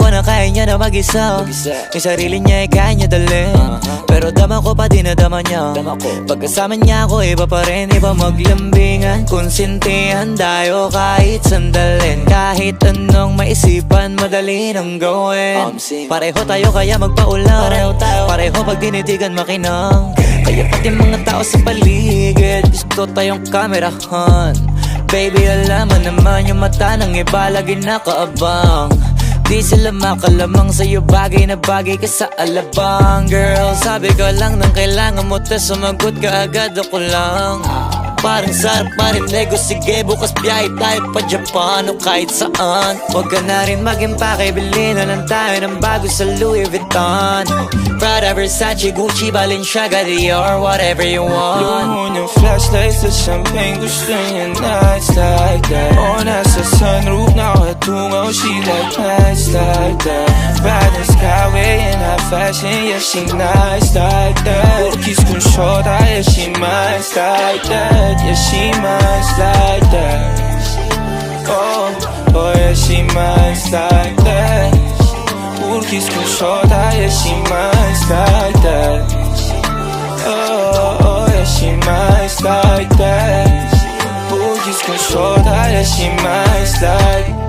na kaya niya na mag-isa. Yung sarili niya ay kaya niya dalhin, pero dama ko pa dinadama niya. Pagkasama niya ako iba pa rin, iba maglambingan, konsintihan tayo kahit sandalin. Kahit anong maisipan, madali nang gawin. Pareho tayo kaya magpaulan, pareho pag dinitigan makinang. Kaya pati mga tao sa paligid gusto tayong kamerahan. Baby, alam mo naman yung mata ng iba lagi nakaabang. Di sila makalamang sa'yo, bagay na bagay ka sa alabang. Girl, sabi ko lang nang kailangan mo, tas sumagot ka agad, ako lang. Parang sarap marinig, o sige bukas biyahe tayo pa Japan o kahit saan. Huwag ka na rin mag-impake, bilhin na lang tayo ng bago sa Louis Vuitton, Prada, Versace, Gucci, Balenciaga, Dior, whatever you want. Blue moon, yung flashlights sa champagne, gusto niya nights like that. O nasa sunroof, nakatungaw, she like nights like that. Riding skyway in high fashion, yeah she nice like that. Puro kiss kong shota, yeah she nice like that. Yeah she nice like that. Oh, oh yeah she nice like that. Puro kiss kong shota, yeah she nice like that. Oh, oh yeah she nice like that. Puro kiss kong shota, yeah she nice like that.